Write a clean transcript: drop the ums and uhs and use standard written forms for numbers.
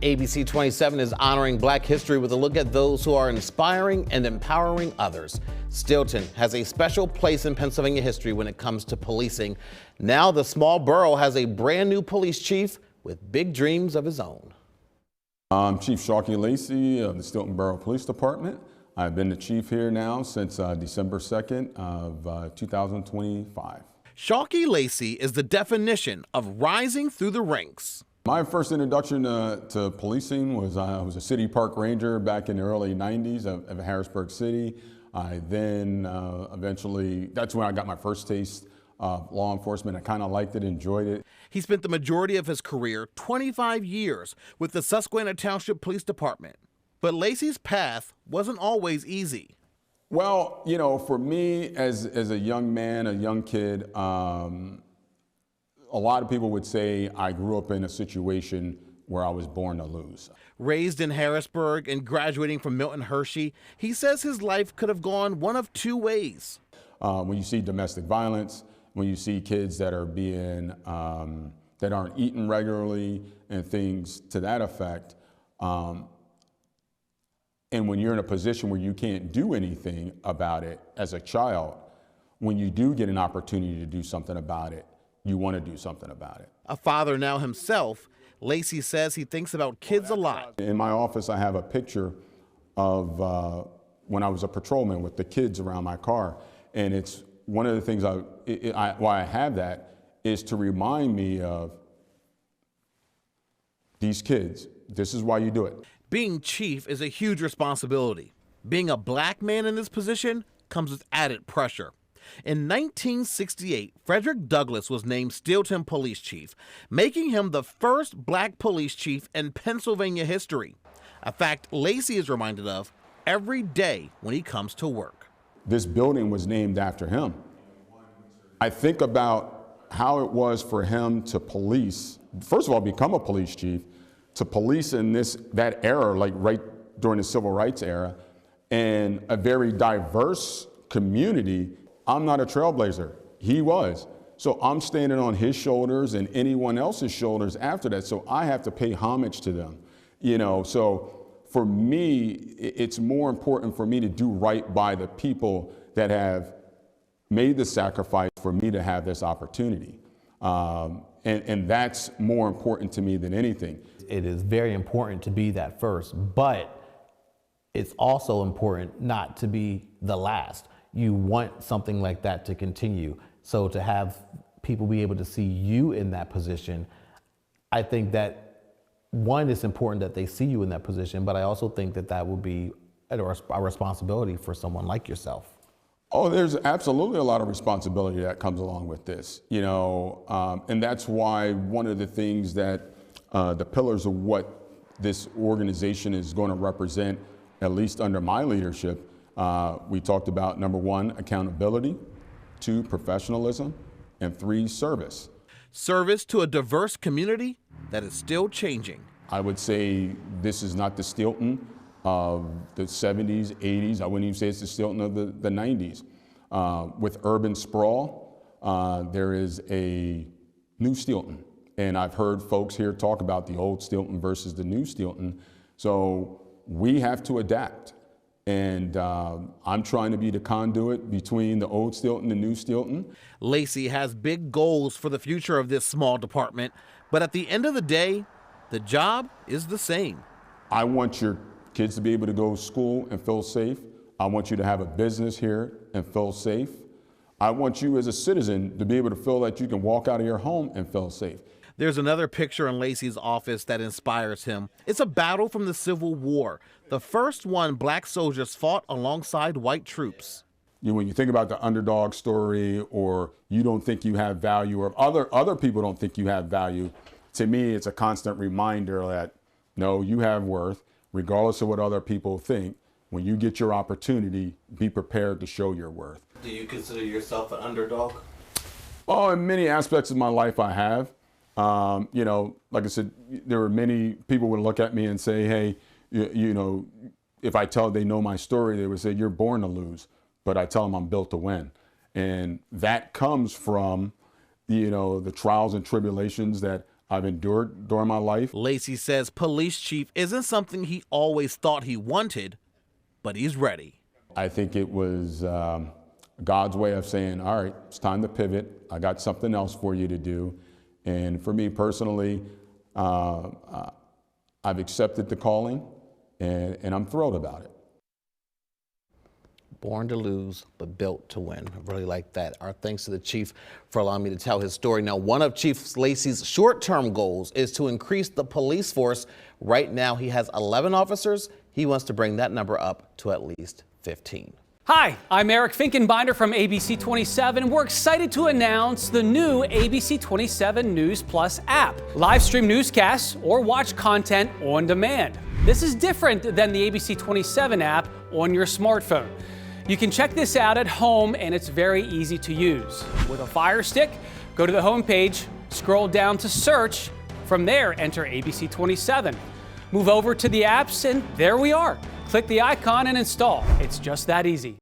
ABC 27 is honoring Black history with a look at those who are inspiring and empowering others. Steelton has a special place in Pennsylvania history when it comes to policing. Now the small borough has a brand new police chief with big dreams of his own. I'm Chief Sharky Lacey of the Steelton Borough Police Department. I've been the chief here now since December 2nd of 2025. Sharky Lacey is the definition of rising through the ranks. My first introduction to policing was I was a city park ranger back in the early 90s of Harrisburg City. I then eventually, that's when I got my first taste of law enforcement. I kind of liked it, enjoyed it. He spent the majority of his career, 25 years, with the Susquehanna Township Police Department. But Lacey's path wasn't always easy. Well, you know, for me as a young man, a young kid, a lot of people would say I grew up in a situation where I was born to lose. Raised in Harrisburg and graduating from Milton Hershey, he says his life could have gone one of two ways. When you see domestic violence, when you see kids that are being, that aren't eating regularly and things to that effect, and when you're in a position where you can't do anything about it as a child, when you do get an opportunity to do something about it, you want to do something about it. A father now himself, Lacey says he thinks about kids a lot. In my office, I have a picture of when I was a patrolman with the kids around my car. And it's one of the things why I have that is to remind me of these kids. This is why you do it. Being chief is a huge responsibility. Being a Black man in this position comes with added pressure. In 1968, Frederick Douglass was named Steelton Police Chief, making him the first Black police chief in Pennsylvania history. A fact Lacey is reminded of every day when he comes to work. This building was named after him. I think about how it was for him to police, first of all, become a police chief, to police in that era, like right during the civil rights era, and a very diverse community. I'm not a trailblazer, he was. So I'm standing on his shoulders and anyone else's shoulders after that, so I have to pay homage to them. You know, so for me, it's more important for me to do right by the people that have made the sacrifice for me to have this opportunity. And that's more important to me than anything. It is very important to be that first, but it's also important not to be the last. You want something like that to continue. So to have people be able to see you in that position, I think that, one, it's important that they see you in that position, but I also think that that will be a responsibility for someone like yourself. Oh, there's absolutely a lot of responsibility that comes along with this, you know, and that's why one of the things that the pillars of what this organization is going to represent, at least under my leadership, we talked about, number one, accountability, 2, professionalism, and 3, service. Service to a diverse community that is still changing. I would say this is not the Steelton of the 70s, 80s. I wouldn't even say it's the Steelton of the 90s. With urban sprawl, there is a new Steelton. And I've heard folks here talk about the old Steelton versus the new Steelton. So we have to adapt. And I'm trying to be the conduit between the old Steelton and new Steelton. Lacey has big goals for the future of this small department, but at the end of the day, the job is the same. I want your kids to be able to go to school and feel safe. I want you to have a business here and feel safe. I want you as a citizen to be able to feel that you can walk out of your home and feel safe. There's another picture in Lacey's office that inspires him. It's a battle from the Civil War, the first one Black soldiers fought alongside white troops. When you think about the underdog story, or you don't think you have value, or other people don't think you have value, to me it's a constant reminder that, no, you have worth, regardless of what other people think. When you get your opportunity, be prepared to show your worth. Do you consider yourself an underdog? Oh, in many aspects of my life I have. You know, like I said, there were many people would look at me and say, hey, you know, if I tell they know my story, they would say, you're born to lose. But I tell them I'm built to win. And that comes from, you know, the trials and tribulations that I've endured during my life. Lacey says police chief isn't something he always thought he wanted, but he's ready. I think it was God's way of saying, all right, it's time to pivot. I got something else for you to do. And for me personally, I've accepted the calling, and I'm thrilled about it. Born to lose, but built to win. I really like that. Our thanks to the chief for allowing me to tell his story. Now, one of Chief Lacey's short-term goals is to increase the police force. Right now, he has 11 officers. He wants to bring that number up to at least 15. Hi, I'm Eric Finkenbinder from ABC 27, and we're excited to announce the new ABC 27 News Plus app. Live stream newscasts or watch content on demand. This is different than the ABC 27 app on your smartphone. You can check this out at home, and it's very easy to use. With a Fire Stick, go to the home page, scroll down to search. From there, enter ABC 27. Move over to the apps, and there we are. Click the icon and install. It's just that easy.